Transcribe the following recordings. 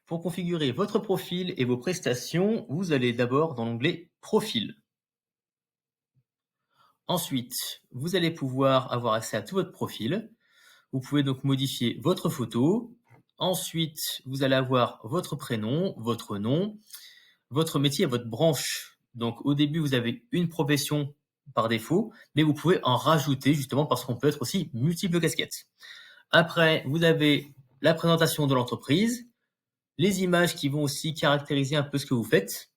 Pour configurer votre profil et vos prestations, vous allez d'abord dans l'onglet Profil. Ensuite, vous allez pouvoir avoir accès à tout votre profil. Vous pouvez donc modifier votre photo. Ensuite, vous allez avoir votre prénom, votre nom, votre métier et votre branche. Donc au début, vous avez une profession par défaut, mais vous pouvez en rajouter justement parce qu'on peut être aussi multiples casquettes. Après, vous avez la présentation de l'entreprise, les images qui vont aussi caractériser un peu ce que vous faites.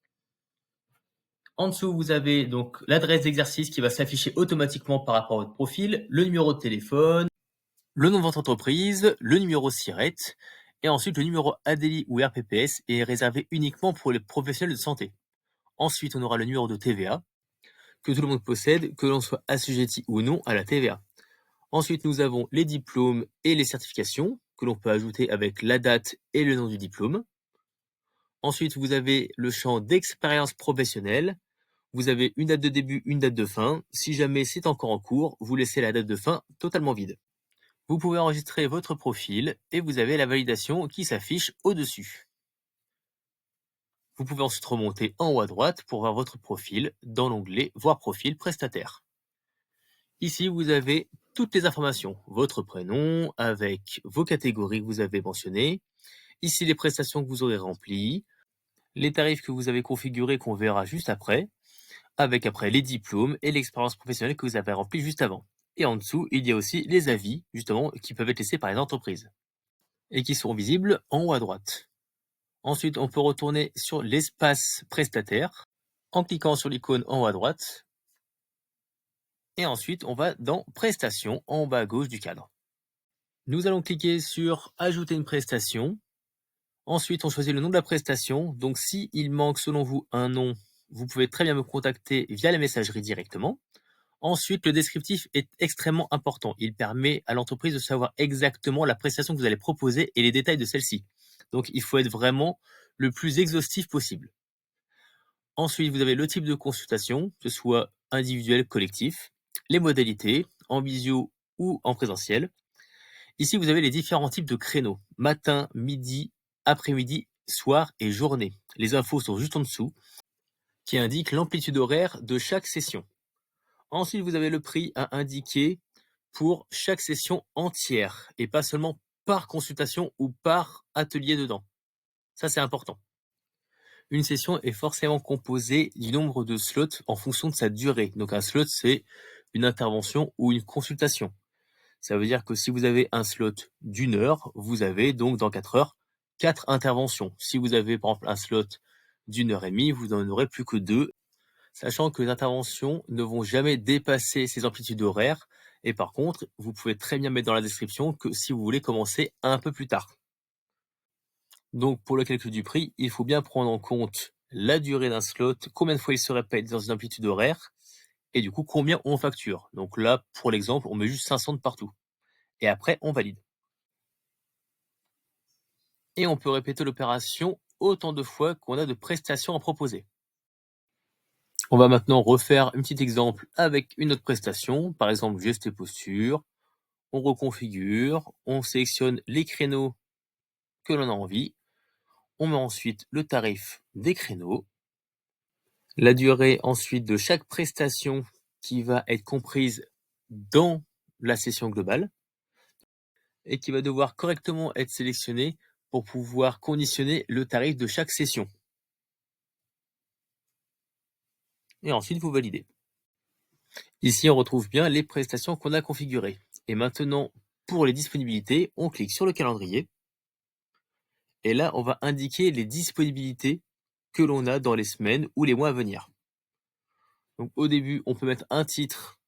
En dessous, vous avez donc l'adresse d'exercice qui va s'afficher automatiquement par rapport à votre profil, le numéro de téléphone, le nom de votre entreprise, le numéro SIRET, et ensuite le numéro ADELI ou RPPS est réservé uniquement pour les professionnels de santé. Ensuite, on aura le numéro de TVA, que tout le monde possède, que l'on soit assujetti ou non à la TVA. Ensuite, nous avons les diplômes et les certifications, que l'on peut ajouter avec la date et le nom du diplôme. Ensuite, vous avez le champ d'expérience professionnelle. Vous avez une date de début, une date de fin. Si jamais c'est encore en cours, vous laissez la date de fin totalement vide. Vous pouvez enregistrer votre profil et vous avez la validation qui s'affiche au-dessus. Vous pouvez ensuite remonter en haut à droite pour voir votre profil dans l'onglet Voir profil prestataire. Ici, vous avez toutes les informations, votre prénom avec vos catégories que vous avez mentionnées. Ici, les prestations que vous aurez remplies, les tarifs que vous avez configurés qu'on verra juste après, avec après les diplômes et l'expérience professionnelle que vous avez remplie juste avant. Et en dessous, il y a aussi les avis, justement, qui peuvent être laissés par les entreprises et qui seront visibles en haut à droite. Ensuite, on peut retourner sur l'espace prestataire en cliquant sur l'icône en haut à droite. Et ensuite, on va dans Prestations en bas à gauche du cadre. Nous allons cliquer sur Ajouter une prestation. Ensuite, on choisit le nom de la prestation. Donc, si il manque selon vous un nom, vous pouvez très bien me contacter via la messagerie directement. Ensuite, le descriptif est extrêmement important. Il permet à l'entreprise de savoir exactement la prestation que vous allez proposer et les détails de celle-ci. Donc, il faut être vraiment le plus exhaustif possible. Ensuite, vous avez le type de consultation, que ce soit individuel, collectif, les modalités, en visio ou en présentiel. Ici, vous avez les différents types de créneaux, matin, midi, après-midi, soir et journée. Les infos sont juste en dessous, qui indiquent l'amplitude horaire de chaque session. Ensuite, vous avez le prix à indiquer pour chaque session entière, et pas seulement par consultation ou par atelier dedans. Ça, c'est important. Une session est forcément composée du nombre de slots en fonction de sa durée. Donc un slot, c'est une intervention ou une consultation. Ça veut dire que si vous avez un slot d'1 heure, vous avez donc dans 4 heures, 4 interventions. Si vous avez par exemple un slot d'1 heure et demie, vous n'en aurez plus que 2, sachant que les interventions ne vont jamais dépasser ces amplitudes horaires. Et par contre, vous pouvez très bien mettre dans la description que si vous voulez commencer un peu plus tard. Donc pour le calcul du prix, il faut bien prendre en compte la durée d'un slot, combien de fois il se répète dans une amplitude horaire, et du coup combien on facture. Donc là, pour l'exemple, on met juste 500 de partout. Et après, on valide. Et on peut répéter l'opération autant de fois qu'on a de prestations à proposer. On va maintenant refaire un petit exemple avec une autre prestation, par exemple geste et posture. On reconfigure, on sélectionne les créneaux que l'on a envie. On met ensuite le tarif des créneaux, la durée ensuite de chaque prestation qui va être comprise dans la session globale et qui va devoir correctement être sélectionnée pour pouvoir conditionner le tarif de chaque session. Et ensuite, vous validez. Ici, on retrouve bien les prestations qu'on a configurées. Et maintenant, pour les disponibilités, on clique sur le calendrier. Et là, on va indiquer les disponibilités que l'on a dans les semaines ou les mois à venir. Donc, au début, on peut mettre un titre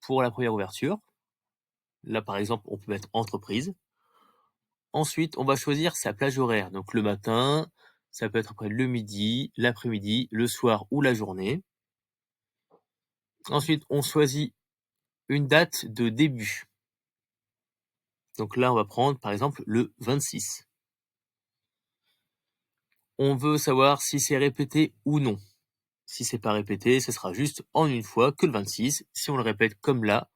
pour la première ouverture. Là, par exemple, on peut mettre entreprise. Ensuite, on va choisir sa plage horaire. Donc, le matin, ça peut être après le midi, l'après-midi, le soir ou la journée. Ensuite, on choisit une date de début. Donc là, on va prendre, par exemple, le 26. On veut savoir si c'est répété ou non. Si c'est pas répété, ce sera juste en une fois que le 26. Si on le répète comme là,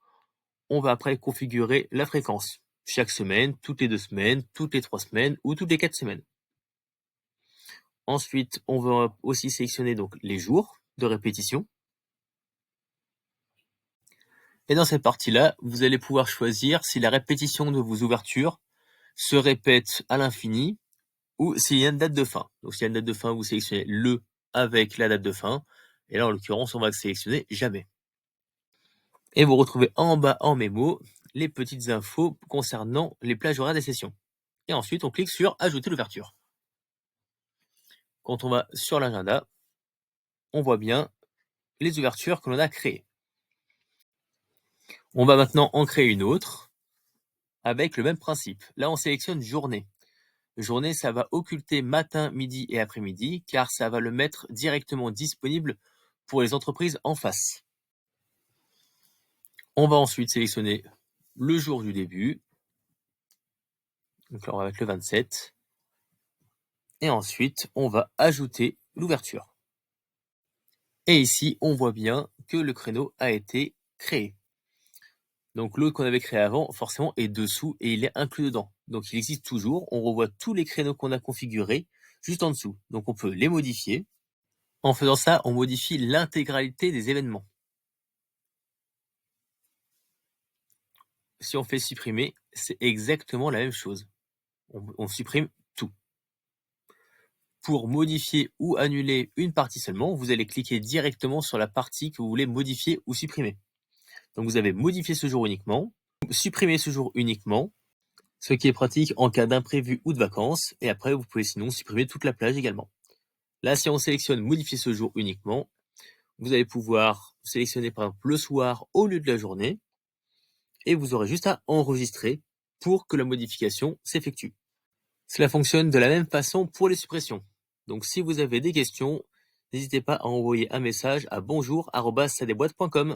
on va après configurer la fréquence. Chaque semaine, toutes les 2 semaines, toutes les 3 semaines ou toutes les 4 semaines. Ensuite, on va aussi sélectionner donc les jours de répétition. Et dans cette partie-là, vous allez pouvoir choisir si la répétition de vos ouvertures se répète à l'infini ou s'il y a une date de fin. Donc s'il y a une date de fin, vous sélectionnez le avec la date de fin. Et là, en l'occurrence, on va sélectionner jamais. Et vous retrouvez en bas en mémo les petites infos concernant les plages horaires des sessions. Et ensuite, on clique sur ajouter l'ouverture. Quand on va sur l'agenda, on voit bien les ouvertures que l'on a créées. On va maintenant en créer une autre avec le même principe. Là, on sélectionne journée. Journée, ça va occulter matin, midi et après-midi, car ça va le mettre directement disponible pour les entreprises en face. On va ensuite sélectionner le jour du début. Donc là, on va mettre le 27. Et ensuite, on va ajouter l'ouverture. Et ici, on voit bien que le créneau a été créé. Donc l'autre qu'on avait créé avant, forcément, est dessous et il est inclus dedans. Donc il existe toujours. On revoit tous les créneaux qu'on a configurés juste en dessous. Donc on peut les modifier. En faisant ça, on modifie l'intégralité des événements. Si on fait supprimer, c'est exactement la même chose. On supprime tout. Pour modifier ou annuler une partie seulement, vous allez cliquer directement sur la partie que vous voulez modifier ou supprimer. Donc vous avez modifié ce jour uniquement, supprimer ce jour uniquement, ce qui est pratique en cas d'imprévu ou de vacances, et après vous pouvez sinon supprimer toute la plage également. Là, si on sélectionne modifier ce jour uniquement, vous allez pouvoir sélectionner par exemple le soir au lieu de la journée, et vous aurez juste à enregistrer pour que la modification s'effectue. Cela fonctionne de la même façon pour les suppressions. Donc si vous avez des questions, n'hésitez pas à envoyer un message à bonjour@sadeboîtes.com.